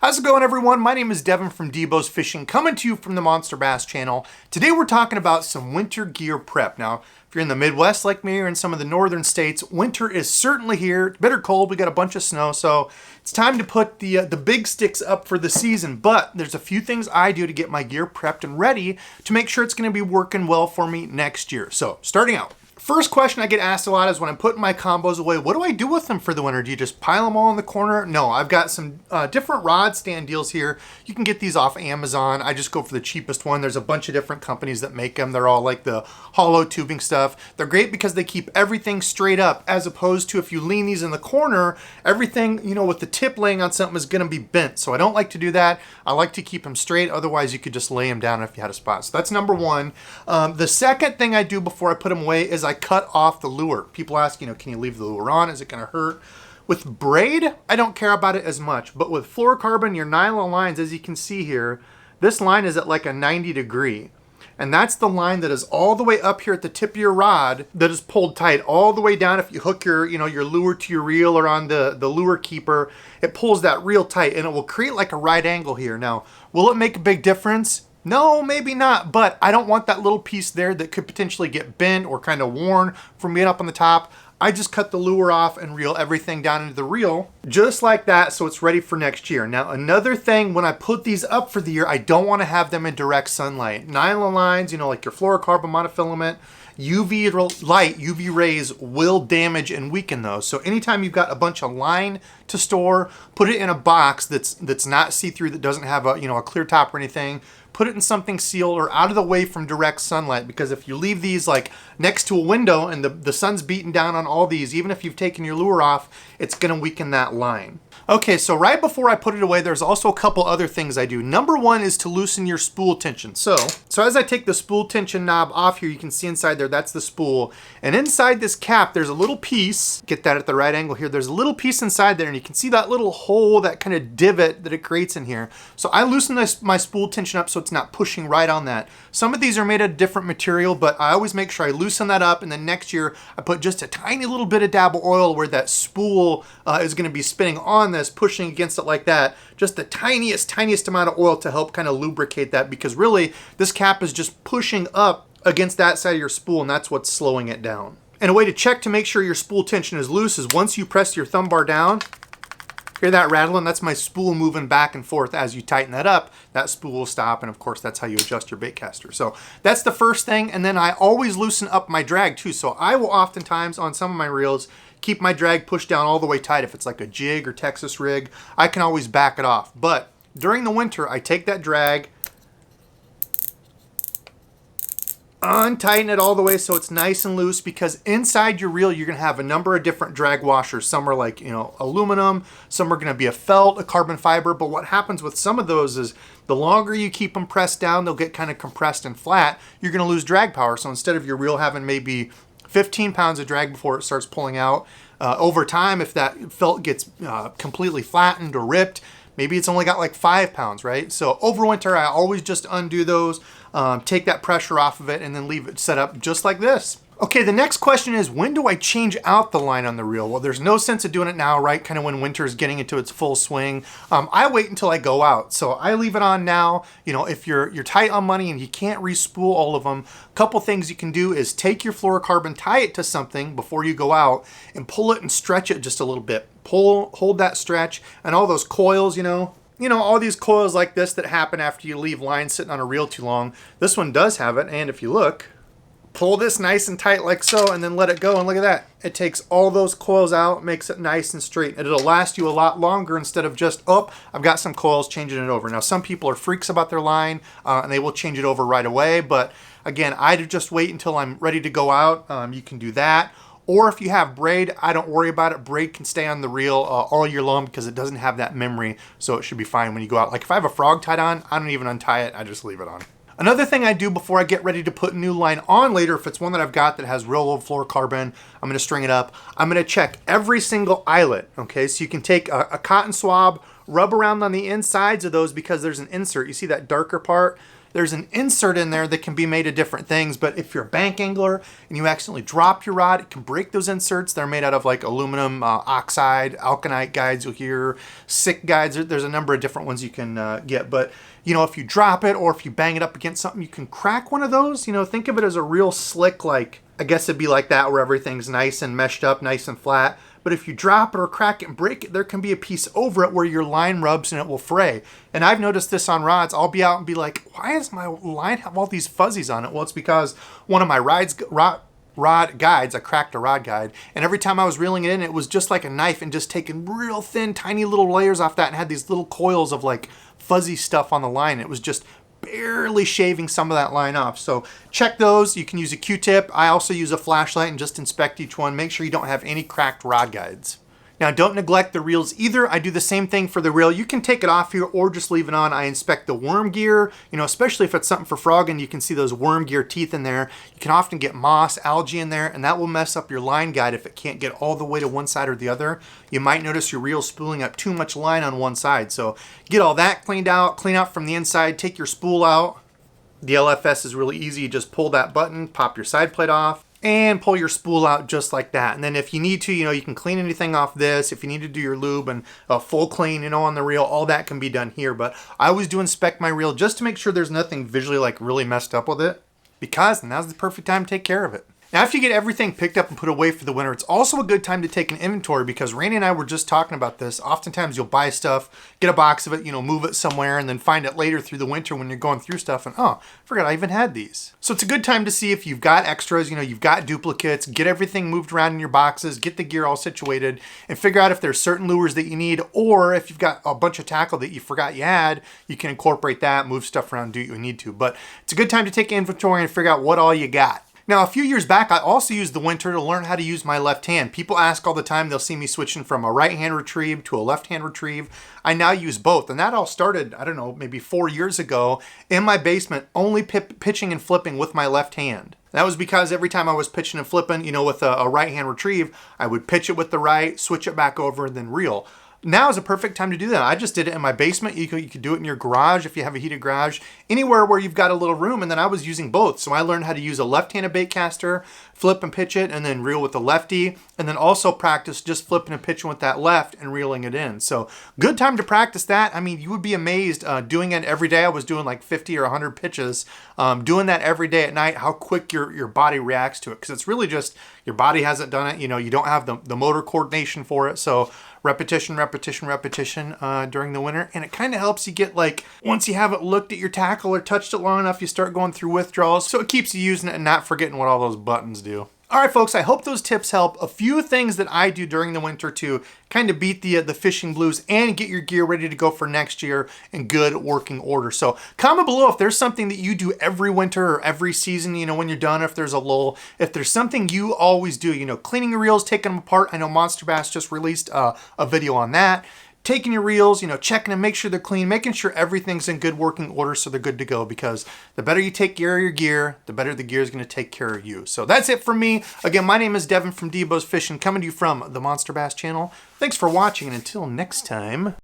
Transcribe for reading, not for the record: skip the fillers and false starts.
How's it going, everyone? My name is Devon from DEBO's Fishing, coming to you from the Monster Bass channel. Today we're talking about some winter gear prep. Now, if you're in the Midwest like me or in some of the northern states, winter is certainly here. It's bitter cold, we got a bunch of snow, so it's time to put the big sticks up for the season. But there's a few things I do to get my gear prepped and ready to make sure it's gonna be working well for me next year. So, starting out. First question I get asked a lot is when I'm putting my combos away, what do I do with them for the winter? Do you just pile them all in the corner? No, I've got some different rod stand deals here. You can get these off Amazon. I just go for the cheapest one. There's a bunch of different companies that make them. They're all like the hollow tubing stuff. They're great because they keep everything straight up, as opposed to if you lean these in the corner, everything, you know, with the tip laying on something is gonna be bent. So I don't like to do that. I like to keep them straight. Otherwise you could just lay them down if you had a spot. So that's number one. The second thing I do before I put them away is I cut off the lure. People ask, you know, can you leave the lure on? Is it going to hurt? With braid, I don't care about it as much, but with fluorocarbon, your nylon lines, as you can see here, this line is at like a 90 degree. And that's the line that is all the way up here at the tip of your rod that is pulled tight all the way down. If you hook your, you know, your lure to your reel or on the lure keeper, it pulls that real tight and it will create like a right angle here. Now, will it make a big difference? No, maybe not, but I don't want that little piece there that could potentially get bent or kind of worn from being up on the top. I just cut the lure off and reel everything down into the reel, just like that, so it's ready for next year. Now, another thing, when I put these up for the year, I don't want to have them in direct sunlight. Nylon lines, you know, like your fluorocarbon monofilament, UV light, UV rays will damage and weaken those. So anytime you've got a bunch of line to store, put it in a box that's not see-through, that doesn't have a, you know, a clear top or anything. Put it in something sealed or out of the way from direct sunlight, because if you leave these like next to a window and the sun's beating down on all these, even if you've taken your lure off, it's gonna weaken that line. Okay, so right before I put it away, there's also a couple other things I do. Number one is to loosen your spool tension. So as I take the spool tension knob off here, you can see inside there, that's the spool. And inside this cap, there's a little piece, get that at the right angle here, there's a little piece inside there, and you can see that little hole, that kind of divot that it creates in here. So I loosen my spool tension up so it's not pushing right on that. Some of these are made of different material, but I always make sure I loosen that up, and then next year I put just a tiny little bit of dab of oil where that spool is gonna be spinning on this, pushing against it like that, just the tiniest amount of oil to help kind of lubricate that, because really this cap is just pushing up against that side of your spool, and that's what's slowing it down. And a way to check to make sure your spool tension is loose is once you press your thumb bar down, hear that rattling? That's my spool moving back and forth. As you tighten that up, that spool will stop, and of course that's how you adjust your bait caster. So that's the first thing, and then I always loosen up my drag too. So I will oftentimes on some of my reels keep my drag pushed down all the way tight. If it's like a jig or Texas rig, I can always back it off. But during the winter, I take that drag, untighten it all the way so it's nice and loose, because inside your reel you're gonna have a number of different drag washers. Some are like, you know, aluminum, some are gonna be a felt, a carbon fiber, but what happens with some of those is the longer you keep them pressed down, they'll get kind of compressed and flat, you're gonna lose drag power. So instead of your reel having maybe 15 pounds of drag before it starts pulling out, over time, if that felt gets completely flattened or ripped, maybe it's only got like 5 pounds, right? So over winter, I always just undo those, take that pressure off of it, and then leave it set up just like this. Okay, the next question is, when do I change out the line on the reel? Well, there's no sense of doing it now, right? Kind of when winter is getting into its full swing. I wait until I go out. So I leave it on now. You know, if you're tight on money and you can't re-spool all of them, a couple things you can do is take your fluorocarbon, tie it to something before you go out, and pull it and stretch it just a little bit. Hold that stretch, and all those coils, you know, all these coils like this that happen after you leave lines sitting on a reel too long. This one does have it, and if you look, pull this nice and tight like so, and then let it go, and look at that. It takes all those coils out, makes it nice and straight, and it'll last you a lot longer instead of just, oh, I've got some coils, changing it over. Now, some people are freaks about their line, and they will change it over right away, but again, I'd just wait until I'm ready to go out. You can do that. Or if you have braid, I don't worry about it. Braid can stay on the reel all year long because it doesn't have that memory, so it should be fine when you go out. Like if I have a frog tied on, I don't even untie it, I just leave it on. Another thing I do before I get ready to put a new line on later, if it's one that I've got that has real low fluorocarbon, I'm gonna string it up. I'm gonna check every single eyelet, okay? So you can take a cotton swab, rub around on the insides of those, because there's an insert. You see that darker part? there's an insert in there that can be made of different things, but if you're a bank angler and you accidentally drop your rod, it can break those inserts. They're made out of like aluminum oxide, alkanite guides you'll hear, SICK guides. There's a number of different ones you can get, but you know, if you drop it or if you bang it up against something, you can crack one of those. You know, think of it as a real slick, like, I guess it'd be like that where everything's nice and meshed up, nice and flat. But if you drop it or crack it and break it, there can be a piece over it where your line rubs and it will fray. And I've noticed this on rods. I'll be out and be like, why does my line have all these fuzzies on it? Well, it's because one of my rod guides, I cracked a rod guide, and every time I was reeling it in, it was just like a knife and just taking real thin, tiny little layers off that and had these little coils of like fuzzy stuff on the line. It was just barely shaving some of that line off. So check those. You can use a Q-tip. I also use a flashlight and just inspect each one. Make sure you don't have any cracked rod guides. Now, don't neglect the reels either. I do the same thing for the reel. You can take it off here or just leave it on. I inspect the worm gear, you know, especially if it's something for frogging, you can see those worm gear teeth in there. You can often get moss, algae in there, and that will mess up your line guide if it can't get all the way to one side or the other. You might notice your reel spooling up too much line on one side. So get all that cleaned out, clean out from the inside, take your spool out. The LFS is really easy. You just pull that button, pop your side plate off, and pull your spool out just like that. And then if you need to, you know, you can clean anything off this. If you need to do your lube and a full clean, you know, on the reel, all that can be done here. But I always do inspect my reel just to make sure there's nothing visually like really messed up with it, because now's the perfect time to take care of it. Now, after you get everything picked up and put away for the winter, it's also a good time to take an inventory, because Randy and I were just talking about this. Oftentimes you'll buy stuff, get a box of it, you know, move it somewhere, and then find it later through the winter when you're going through stuff and, oh, I forgot I even had these. So it's a good time to see if you've got extras, you know, you've got duplicates, get everything moved around in your boxes, get the gear all situated, and figure out if there's certain lures that you need, or if you've got a bunch of tackle that you forgot you had, you can incorporate that, move stuff around, do what you need to. But it's a good time to take inventory and figure out what all you got. Now, a few years back, I also used the winter to learn how to use my left hand. People ask all the time, they'll see me switching from a right hand retrieve to a left hand retrieve. I now use both, and that all started, I don't know, maybe 4 years ago in my basement, only pitching and flipping with my left hand. That was because every time I was pitching and flipping, you know, with a right hand retrieve, I would pitch it with the right, switch it back over, and then reel. Now is a perfect time to do that. I just did it in my basement. You could do it in your garage if you have a heated garage, anywhere where you've got a little room. And then I was using both. So I learned how to use a left-handed bait caster, flip and pitch it, and then reel with the lefty. And then also practice just flipping and pitching with that left and reeling it in. So good time to practice that. I mean, you would be amazed doing it every day. I was doing like 50 or 100 pitches. Doing that every day at night, how quick your body reacts to it. Because it's really just your body hasn't done it. You know, you don't have the motor coordination for it. So repetition during the winter, and it kind of helps you get, like, once you haven't looked at your tackle or touched it long enough, you start going through withdrawals, so it keeps you using it and not forgetting what all those buttons do. All right, folks, I hope those tips help. A few things that I do during the winter to kind of beat the fishing blues and get your gear ready to go for next year in good working order. So comment below if there's something that you do every winter or every season, you know, when you're done, if there's a lull, if there's something you always do, you know, cleaning your reels, taking them apart. I know Monster Bass just released a video on that. Taking your reels, you know, checking them, make sure they're clean, making sure everything's in good working order so they're good to go, because the better you take care of your gear, the better the gear is going to take care of you. So that's it from me. Again, my name is Devon from DEBO's Fishing, coming to you from the Monster Bass channel. Thanks for watching, and until next time.